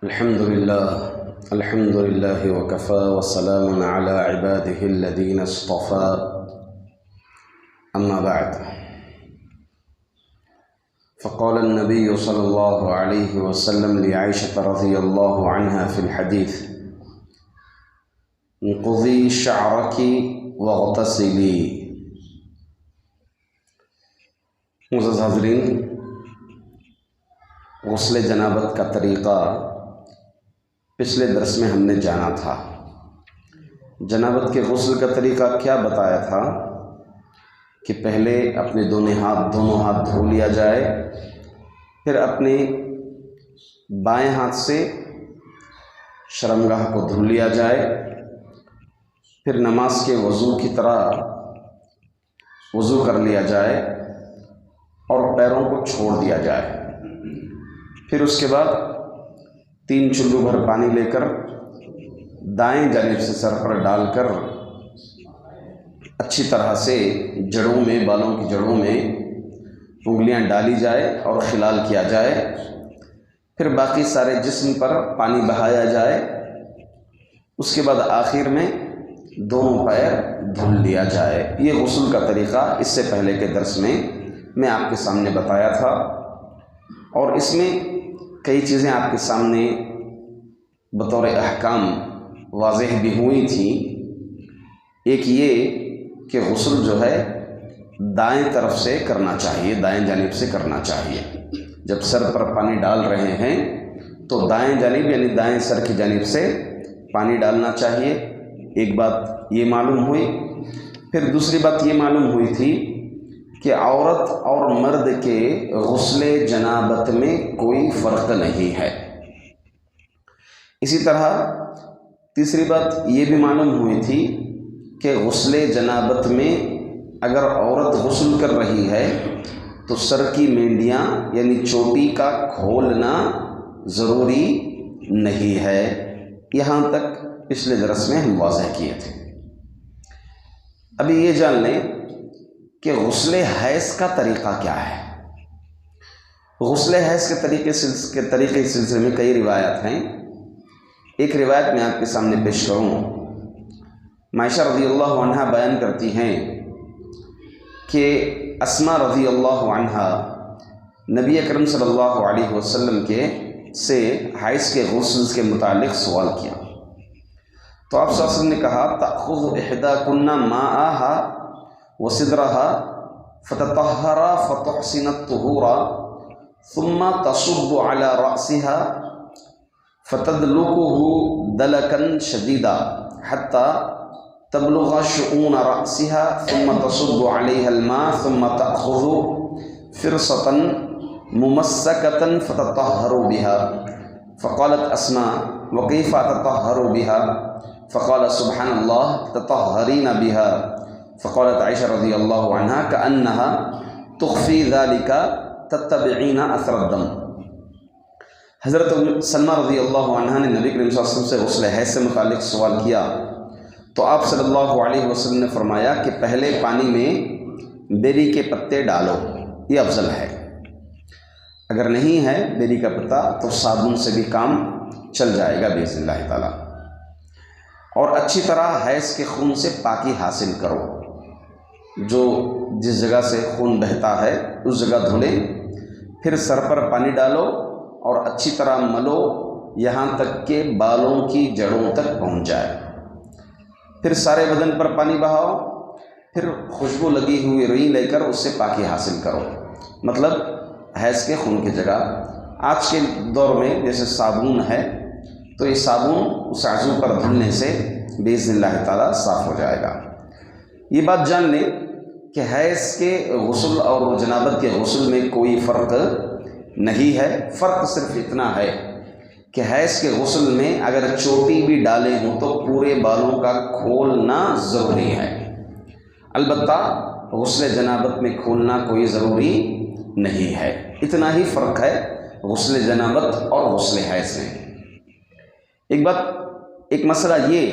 الحمد لله وكفى وسلام على عباده الذين اصطفى أما بعد فقال النبي صلى الله عليه وسلم لعائشة رضي الله عنها في الحديث انقضي شعرك واغتسلي۔ معزز حاضرین، غسل جنابت کا طریقہ پچھلے درس میں ہم نے جانا تھا۔ جنابت کے غسل کا طریقہ کیا بتایا تھا کہ پہلے اپنے دونوں ہاتھ دھو لیا جائے، پھر اپنے بائیں ہاتھ سے شرمگاہ کو دھو لیا جائے، پھر نماز کے وضو کی طرح وضو کر لیا جائے اور پیروں کو چھوڑ دیا جائے، پھر اس کے بعد 3 چلو بھر پانی لے کر دائیں جانب سے سر پر ڈال کر اچھی طرح سے جڑوں میں، بالوں کی جڑوں میں انگلیاں ڈالی جائے اور خلال کیا جائے، پھر باقی سارے جسم پر پانی بہایا جائے، اس کے بعد آخر میں دونوں پیر دھل لیا جائے۔ یہ غسل کا طریقہ اس سے پہلے کے درس میں آپ کے سامنے بتایا تھا، اور اس میں کئی چیزیں آپ کے سامنے بطور احکام واضح بھی ہوئی تھیں۔ ایک یہ کہ غسل جو ہے دائیں طرف سے کرنا چاہیے، دائیں جانب سے کرنا چاہیے۔ جب سر پر پانی ڈال رہے ہیں تو دائیں جانب یعنی دائیں سر کی جانب سے پانی ڈالنا چاہیے۔ ایک بات یہ معلوم ہوئی۔ پھر دوسری بات یہ معلوم ہوئی تھی کہ عورت اور مرد کے غسل جنابت میں کوئی فرق نہیں ہے۔ اسی طرح تیسری بات یہ بھی معلوم ہوئی تھی کہ غسل جنابت میں اگر عورت غسل کر رہی ہے تو سر کی مینڈیاں یعنی چوٹی کا کھولنا ضروری نہیں ہے۔ یہاں تک پچھلے درس میں ہم واضح کیے تھے۔ ابھی یہ جان لیں کہ غسل حیض کا طریقہ کیا ہے۔ غسل حیض کے طریقے سلسلے میں کئی روایات ہیں۔ ایک روایت میں آپ کے سامنے پیش کروں۔ عائشہ رضی اللہ عنہا بیان کرتی ہیں کہ اسماء رضی اللہ عنہا نبی اکرم صلی اللہ علیہ وسلم سے حیض کے غسل کے متعلق سوال کیا، تو آپ صلی اللہ علیہ وسلم نے کہا تأخذ احداکن ماءها وصدرها فتطهر فتحسن الطهور ثم تصب على رأسها فتدلكه دلكا شديدا حتى تبلغ شؤون رأسها ثم تصب عليها الماء ثم تأخذ فرصة ممسكة فتطهر بها۔ فقالت أسماء وكيف أتطهر بها؟ فقال سبحان الله تطهرين بها۔ فقالت عائشہ رضی اللہ عنہا كأنها تخفي ذلك تتبعين أثر الدم۔ حضرت سلمہ رضی اللہ عنہ نے نبی کریم صلی اللہ علیہ وسلم سے غسل حیض سے متعلق سوال کیا، تو آپ صلی اللہ علیہ وسلم نے فرمایا کہ پہلے پانی میں بیری کے پتے ڈالو، یہ افضل ہے۔ اگر نہیں ہے بیری کا پتا تو صابن سے بھی کام چل جائے گا باذن اللہ تعالیٰ، اور اچھی طرح حیض کے خون سے پاکی حاصل کرو۔ جو جس جگہ سے خون بہتا ہے اس جگہ دھلے، پھر سر پر پانی ڈالو اور اچھی طرح ملو یہاں تک کہ بالوں کی جڑوں تک پہنچ جائے، پھر سارے بدن پر پانی بہاؤ، پھر خوشبو لگی ہوئی روئی لے کر اس سے پاکی حاصل کرو۔ مطلب حیض کے خون کی جگہ آج کے دور میں جیسے صابن ہے تو یہ صابن اس عضو پر دھلنے سے باذن اللہ تعالیٰ صاف ہو جائے گا۔ یہ بات جان لیں کہ حیض کے غسل اور جنابت کے غسل میں کوئی فرق نہیں ہے۔ فرق صرف اتنا ہے کہ حیض کے غسل میں اگر چوٹی بھی ڈالے ہوں تو پورے بالوں کا کھولنا ضروری ہے، البتہ غسل جنابت میں کھولنا کوئی ضروری نہیں ہے۔ اتنا ہی فرق ہے غسل جنابت اور غسل حیض میں۔ ایک مسئلہ یہ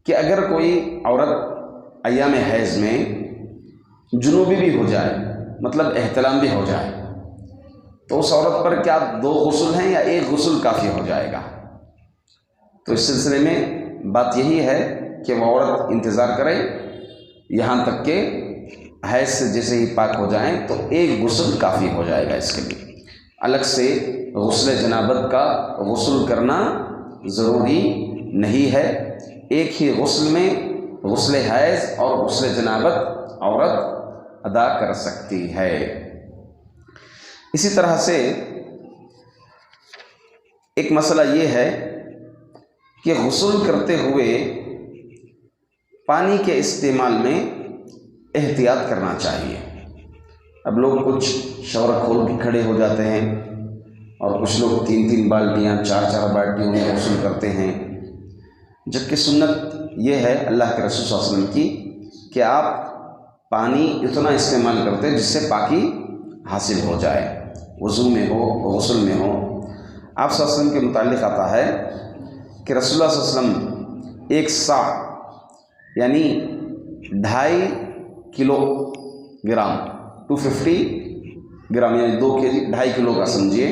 کہ اگر کوئی عورت ایام حیض میں جنوبی بھی ہو جائے، مطلب احتلام بھی ہو جائے، تو اس عورت پر کیا 2 غسل ہیں یا 1 غسل کافی ہو جائے گا؟ تو اس سلسلے میں بات یہی ہے کہ وہ عورت انتظار کرے یہاں تک کہ حیض سے جیسے ہی پاک ہو جائیں تو 1 غسل کافی ہو جائے گا اس کے لیے۔ الگ سے غسل جنابت کا غسل کرنا ضروری نہیں ہے، ایک ہی غسل میں غسل حیض اور غسل جنابت عورت ادا کر سکتی ہے۔ اسی طرح سے ایک مسئلہ یہ ہے کہ غسل کرتے ہوئے پانی کے استعمال میں احتیاط کرنا چاہیے۔ اب لوگ کچھ شاور کھول کے کھڑے ہو جاتے ہیں اور کچھ لوگ 3 بالٹیاں 4 بالٹیوں میں غسل کرتے ہیں، جبکہ سنت یہ ہے اللہ کے رسول صلی اللہ علیہ وسلم کی کہ آپ پانی اتنا استعمال کرتے جس سے پاکی حاصل ہو جائے، وضو میں ہو غسل میں ہو۔ آپ صلی اللہ علیہ وسلم کے متعلق آتا ہے کہ رسول اللہ صلی اللہ علیہ وسلم 1 صاع یعنی 2.5 کلو گرام 250 گرام یعنی 2 kg 2.5 کلو کا سمجھیے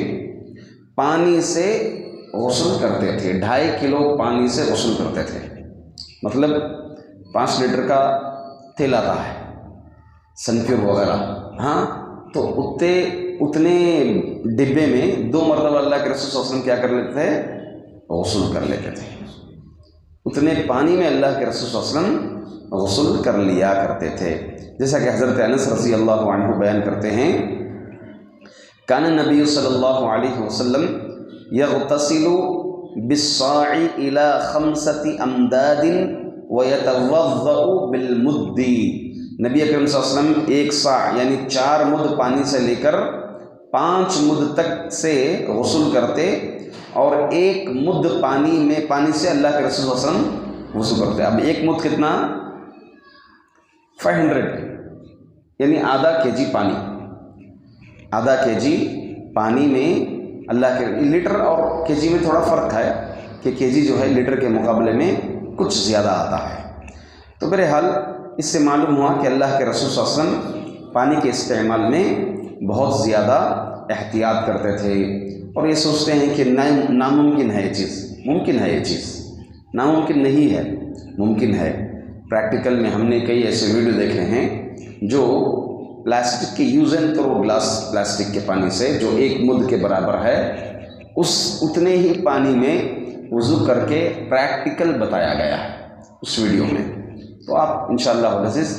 پانی سے غسل کرتے تھے۔ 2.5 کلو پانی سے غسل کرتے تھے، مطلب 5 لیٹر کا تیل آتا ہے سنفیور وغیرہ، ہاں، تو اتنے ڈبے میں 2 مرتبہ اللہ کے رسول صلی اللہ علیہ وسلم کیا کر لیتے تھے؟ غسل کر لیتے تھے۔ اتنے پانی میں اللہ کے رسول صلی اللہ علیہ وسلم غسل کر لیا کرتے تھے، جیسا کہ حضرت انس رضی اللہ عنہ بیان کرتے ہیں، کان نبی صلی اللہ علیہ وسلم یغتسل بالصاع الى 5 امداد ویتوضأ بالمد۔ نبی اکرم صلی اللہ علیہ وسلم 1 صاع یعنی 4 مد پانی سے لے کر 5 مد تک سے غسل کرتے، اور 1 مد پانی سے اللہ کے رسول صلی اللہ علیہ وسلم غسل کرتے۔ اب 1 مد کتنا؟ 500 یعنی آدھا kg پانی، آدھا kg پانی میں اللہ کے لیٹر اور kg میں تھوڑا فرق ہے کہ kg جو ہے لیٹر کے مقابلے میں کچھ زیادہ آتا ہے۔ تو بہرحال اس سے معلوم ہوا کہ اللہ کے رسول صلی اللہ علیہ وسلم پانی کے استعمال میں بہت زیادہ احتیاط کرتے تھے، اور یہ سوچتے ہیں کہ ناممکن ہے یہ چیز، ممکن ہے یہ چیز، ناممکن نہیں ہے، ممکن ہے۔ پریکٹیکل میں ہم نے کئی ایسے ویڈیو دیکھے ہیں جو پلاسٹک کے use and through glass plastic کے پانی سے جو 1 مد کے برابر ہے، اتنے ہی پانی میں وضو کر کے پریکٹیکل بتایا گیا ہے اس ویڈیو میں۔ تو آپ انشاءاللہ العزیز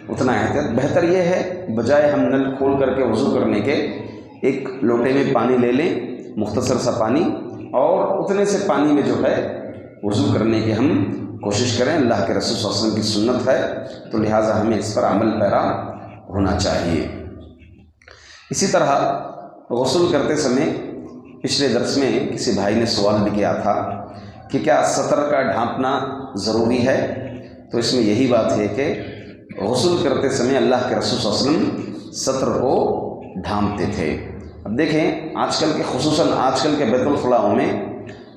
اتنا احتیاط بہتر یہ ہے، بجائے ہم نل کھول کر کے وضو کرنے کے 1 لوٹے میں پانی لے لیں، مختصر سا پانی، اور اتنے سے پانی میں جو ہے وضو کرنے کی ہم کوشش کریں۔ اللہ کے رسول صلی اللہ علیہ وسلم کی سنت ہے، تو لہٰذا ہمیں اس پر عمل پیرا ہونا چاہیے۔ اسی طرح غسل کرتے سمے پچھلے درس میں کسی بھائی نے سوال بھی کیا تھا کہ کیا سطر کا ڈھانپنا ضروری ہے؟ تو اس میں یہی بات ہے کہ غسل کرتے سمے اللہ کے رسول صلی اللہ علیہ وسلم سطر کو ڈھانپتے تھے۔ اب دیکھیں آج کل کے خصوصاً آج کل کے بیت الخلاؤں میں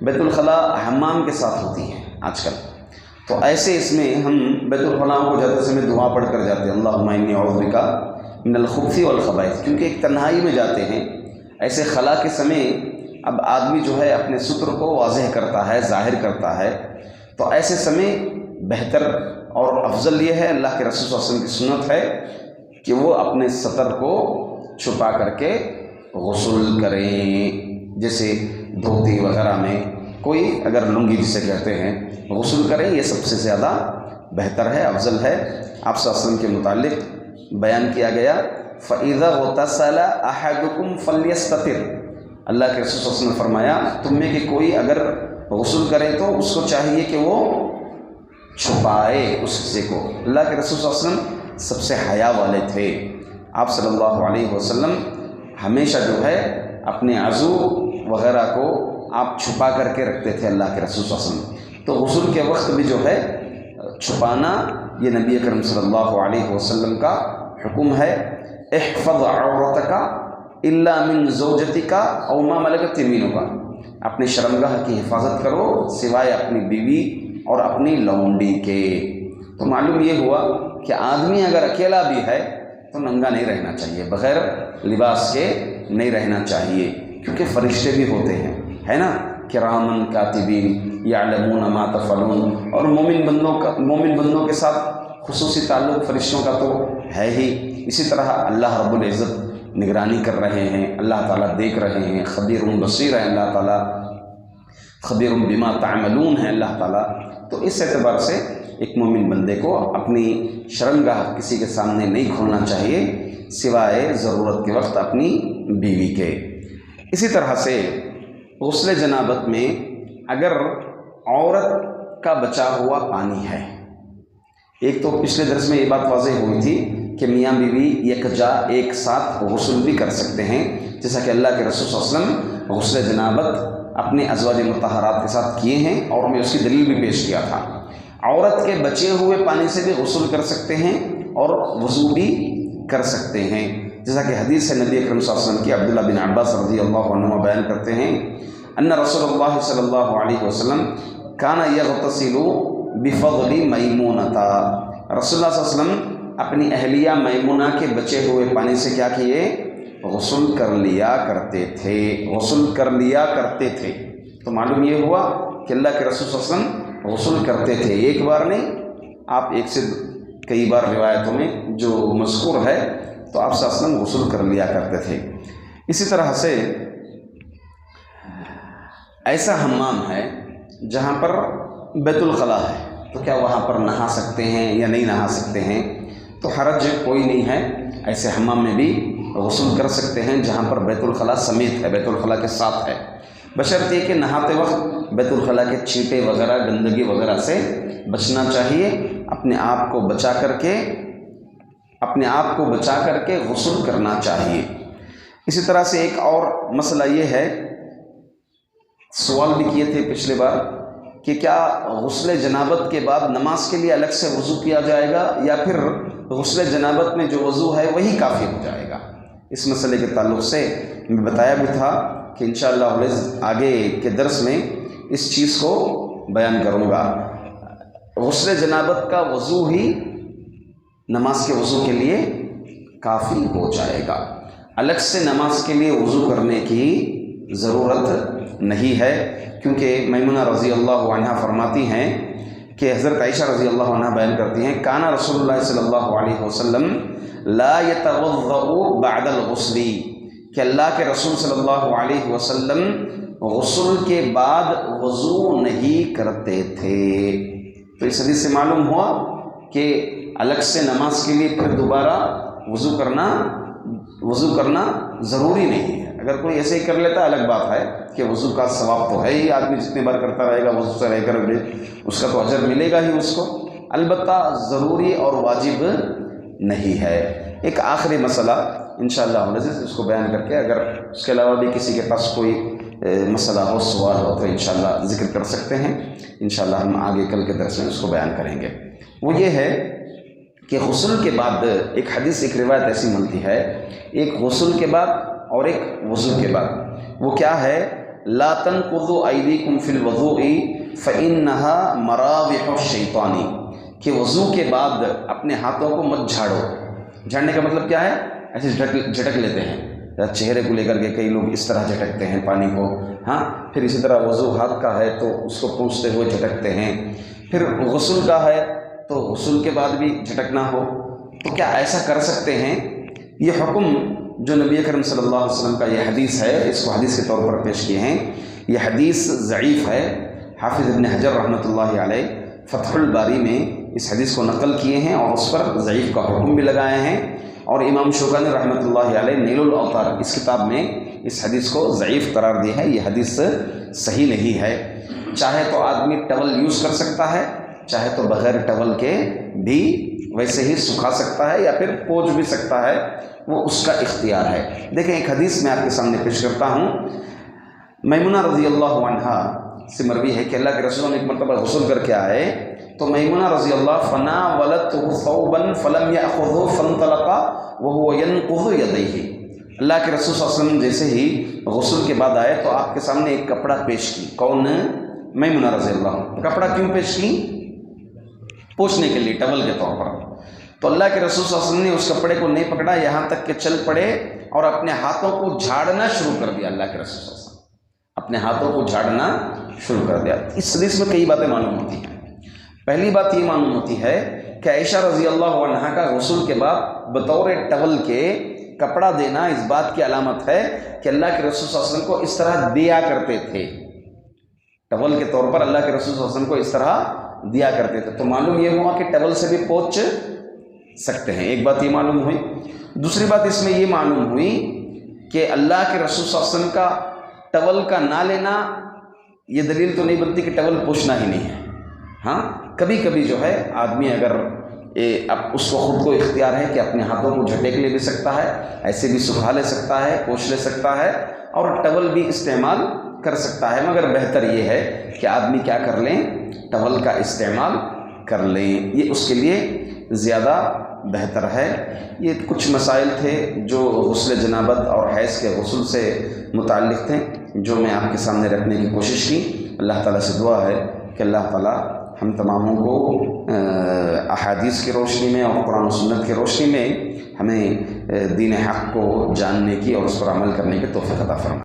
بیت الخلاء حمام کے ساتھ ہوتی ہے آج کل، تو ایسے اس میں ہم بیت الخلاء کو جاتے سمے دعا پڑھ کر جاتے ہیں، اللہم انی اعوذ بک من الخبث والخبائث، کیونکہ ایک تنہائی میں جاتے ہیں۔ ایسے خلا کے سمے اب آدمی جو ہے اپنے ستر کو واضح کرتا ہے، ظاہر کرتا ہے، تو ایسے سمے بہتر اور افضل یہ ہے، اللہ کے رسول صلی اللہ علیہ وسلم کی سنت ہے کہ وہ اپنے سطر کو چھپا کر کے غسل کریں، جیسے دھوتی وغیرہ میں کوئی اگر لنگی جسے کہتے ہیں غسل کریں، یہ سب سے زیادہ بہتر ہے، افضل ہے۔ آپ صلی اللہ علیہ وسلم کے متعلق بیان کیا گیا فَإِذَا اغْتَسَلَ أَحَدُكُمْ فَلْيَسْتَتِرْ، اللہ کے رسول صلی اللہ علیہ وسلم نے فرمایا تم میں کہ کوئی اگر غسل کرے تو اس کو چاہیے کہ وہ چھپائے اس حصے کو۔ اللہ کے رسول صلی اللہ علیہ وسلم سب سے حیا والے تھے، آپ صلی اللہ علیہ وسلم ہمیشہ جو ہے اپنے عضو وغیرہ کو آپ چھپا کر کے رکھتے تھے اللہ کے رسول صلی اللہ علیہ وسلم۔ تو غسل کے وقت بھی جو ہے چھپانا یہ نبی اکرم صلی اللہ علیہ وسلم کا حکم ہے۔ احفظ عورتک الا من زوجتک او ما ملکت یمینک، اپنے شرمگاہ کی حفاظت کرو سوائے اپنی بیوی اور اپنی لونڈی کے۔ تو معلوم یہ ہوا کہ آدمی اگر اکیلا بھی ہے تو ننگا نہیں رہنا چاہیے، بغیر لباس کے نہیں رہنا چاہیے، کیونکہ فرشتے بھی ہوتے ہیں، ہے نا، کرامن کاتبین یعلمون ما تفعلون، اور مومن بندوں کے ساتھ خصوصی تعلق فرشتوں کا تو ہے ہی۔ اسی طرح اللہ رب العزت نگرانی کر رہے ہیں، اللہ تعالیٰ دیکھ رہے ہیں، خبیر بصیر ہے اللہ تعالیٰ، خبیر بما تعملون ہے اللہ تعالیٰ۔ تو اس اعتبار سے ایک مومن بندے کو اپنی شرمگاہ کسی کے سامنے نہیں کھولنا چاہیے سوائے ضرورت کے وقت اپنی بیوی کے۔ اسی طرح سے غسل جنابت میں اگر عورت کا بچا ہوا پانی ہے، ایک تو پچھلے درس میں یہ بات واضح ہوئی تھی کہ میاں بیوی یکجا ایک ساتھ غسل بھی کر سکتے ہیں، جیسا کہ اللہ کے رسول صلی اللہ علیہ وسلم غسل جنابت اپنے ازواج مطہرات کے ساتھ کیے ہیں، اور میں اس کی دلیل بھی پیش کیا تھا۔ عورت کے بچے ہوئے پانی سے بھی غسل کر سکتے ہیں اور وضو بھی کر سکتے ہیں، جیسا کہ حدیث ہے نبی اکرم صلی اللہ علیہ وسلم کی، عبداللہ بن عباس رضی اللہ عنہ بیان کرتے ہیں، ان رسول اللہ صلی اللہ علیہ وسلم کان یغتسل بفضل میمونۃ، رسول اللہ صلی اللہ علیہ وسلم اپنی اہلیہ میمونہ کے بچے ہوئے پانی سے کیا کیے؟ غسل کر لیا کرتے تھے، غسل کر لیا کرتے تھے۔ تو معلوم یہ ہوا کہ اللہ کے رسول صلی اللہ علیہ وسلم غسل کرتے تھے، ایک بار نہیں، آپ ایک سے کئی بار روایتوں میں جو مذکور ہے، تو آپ صلی اللہ علیہ وسلم غسل کر لیا کرتے تھے۔ اسی طرح سے ایسا حمام ہے جہاں پر بیت الخلاء ہے، تو کیا وہاں پر نہا سکتے ہیں یا نہیں نہا سکتے ہیں؟ تو حرج کوئی نہیں ہے، ایسے حمام میں بھی غسل کر سکتے ہیں جہاں پر بیت الخلاء سمیت ہے، بیت الخلاء کے ساتھ ہے، بشرطے کہ نہاتے وقت بیت الخلاء کے چھینٹے وغیرہ گندگی وغیرہ سے بچنا چاہیے، اپنے آپ کو بچا کر کے غسل کرنا چاہیے۔ اسی طرح سے ایک اور مسئلہ یہ ہے، سوال بھی کیے تھے پچھلے بار، کہ کیا غسل جنابت کے بعد نماز کے لیے الگ سے وضو کیا جائے گا یا پھر غسل جنابت میں جو وضو ہے وہی کافی ہو جائے گا؟ اس مسئلے کے تعلق سے میں بتایا بھی تھا کہ انشاءاللہ آگے کے درس میں اس چیز کو بیان کروں گا۔ غسل جنابت کا وضو ہی نماز کے وضو کے لیے کافی ہو جائے گا، الگ سے نماز کے لیے وضو کرنے کی ضرورت نہیں ہے، کیونکہ میمونہ رضی اللہ عنہا فرماتی ہیں کہ حضرت عائشہ رضی اللہ عنہا بیان کرتی ہیں، کانا رسول اللہ صلی اللہ علیہ وسلم لا يتوضأ بعد الغسل، کہ اللہ کے رسول صلی اللہ علیہ وسلم غسل کے بعد وضو نہیں کرتے تھے۔ تو اس حدیث سے معلوم ہوا کہ الگ سے نماز کے لیے پھر دوبارہ وضو کرنا ضروری نہیں ہے۔ اگر کوئی ایسے ہی کر لیتا الگ بات ہے کہ وضو کا ثواب تو ہے ہی، آدمی جتنے بار کرتا رہے گا وضو سے رہ کر اس کا تو اجر ملے گا ہی اس کو، البتہ ضروری اور واجب نہیں ہے۔ ایک آخری مسئلہ انشاءاللہ اس کو بیان کر کے، اگر اس کے علاوہ بھی کسی کے پاس کوئی مسئلہ ہو، سوال ہو، تو انشاءاللہ ذکر کر سکتے ہیں، انشاءاللہ ہم آگے کل کے درس میں اس کو بیان کریں گے۔ وہ یہ ہے کہ غسل کے بعد ایک حدیث، ایک روایت ایسی ملتی ہے، ایک غسل کے بعد اور ایک وضو کے بعد، وہ کیا ہے؟ لا تنقضوا ایدیکم فی الوضوء فانھا مراوح الشیطان، کہ وضو کے بعد اپنے ہاتھوں کو مت جھاڑو۔ جھاڑنے کا مطلب کیا ہے؟ ایسے جھٹک لیتے ہیں، چہرے کو لے کر کے کئی لوگ اس طرح جھٹکتے ہیں پانی کو، ہاں، پھر اسی طرح وضو ہاتھ کا ہے تو اس کو پوچھتے ہوئے جھٹکتے ہیں، پھر غسل کا ہے تو غسل کے بعد بھی جھٹکنا ہو، تو کیا ایسا کر سکتے ہیں؟ یہ حکم جو نبی کریم صلی اللہ علیہ وسلم کا یہ حدیث ہے، اس کو حدیث کے طور پر پیش کیے ہیں، یہ حدیث ضعیف ہے۔ حافظ ابن حجر رحمۃ اللہ علیہ فتح الباری میں اس حدیث کو نقل کیے ہیں اور اس پر ضعیف کا حکم بھی لگائے ہیں، اور امام شوکانی رحمۃ اللہ علیہ نیل الاوطار اس کتاب میں اس حدیث کو ضعیف قرار دی ہے، یہ حدیث صحیح نہیں ہے۔ چاہے تو آدمی ٹاول یوز کر سکتا ہے، چاہے تو بغیر ٹاول کے بھی ویسے ہی سکھا سکتا ہے یا پھر پوچھ بھی سکتا ہے، وہ اس کا اختیار ہے۔ دیکھیں ایک حدیث میں آپ کے سامنے پیش کرتا ہوں، میمونہ رضی اللہ عنہا سے مروی ہے کہ اللہ کے رسول نے ایک مرتبہ غسل کر کے آئے تو میمونہ رضی اللہ فناولته ثوبا فلم یأخذه فانطلق وهو ينقض یدیہ، اللہ کے رسول صلی اللہ علیہ وسلم جیسے ہی غسل کے بعد آئے تو آپ کے سامنے ایک کپڑا پیش کی۔ کون؟ میمونہ رضی اللہ عنہ۔ کپڑا کیوں پیش کی؟ پوچھنے کے لیے، ٹاول کے طور پر۔ تو اللہ کے رسول صلی اللہ علیہ وسلم نے اس کپڑے کو نہیں پکڑا یہاں تک کہ چل پڑے اور اپنے ہاتھوں کو جھاڑنا شروع کر دیا۔ اللہ کے رسول صلی اللہ علیہ وسلم اپنے ہاتھوں کو جھاڑنا شروع کر دیا۔ اس حدیث میں کئی باتیں معلوم ہوتی ہیں۔ پہلی بات یہ معلوم ہوتی ہے کہ عائشہ رضی اللہ عنہا کا غسل کے بعد بطور ٹول کے کپڑا دینا اس بات کی علامت ہے کہ اللہ کے رسول صلی اللہ علیہ وسلم کو اس طرح دیا کرتے تھے۔ ٹول کے طور پر اللہ کے رسول صلی اللہ علیہ وسلم کو اس طرح دیا کرتے تھے، تو معلوم یہ ہوا کہ ٹول سے بھی پوچھ سکتے ہیں۔ ایک بات یہ معلوم ہوئی۔ دوسری بات اس میں یہ معلوم ہوئی کہ اللہ کے رسول صلی اللہ علیہ وسلم کا ٹول کا نہ لینا یہ دلیل تو نہیں بنتی کہ ٹول پوچھنا ہی نہیں ہے۔ ہاں کبھی کبھی جو ہے آدمی اگر اب اس کو خود کو اختیار ہے کہ اپنے ہاتھوں کو جھٹک لے بھی سکتا ہے، ایسے بھی سکھا لے سکتا ہے، پوچھ لے سکتا ہے اور ٹول بھی استعمال کر سکتا ہے، مگر بہتر یہ ہے کہ آدمی کیا کر لیں، ٹول کا استعمال کر لیں، یہ اس کے لیے زیادہ بہتر ہے۔ یہ کچھ مسائل تھے جو غسل جنابت اور حیض کے غسل سے متعلق تھے جو میں آپ کے سامنے رکھنے کی کوشش کی۔ اللہ تعالیٰ سے دعا ہے کہ اللہ تعالیٰ ہم تماموں کو احادیث کی روشنی میں اور قرآن و سنت کی روشنی میں ہمیں دین حق کو جاننے کی اور اس پر عمل کرنے کی توفیق عطا فرمائے۔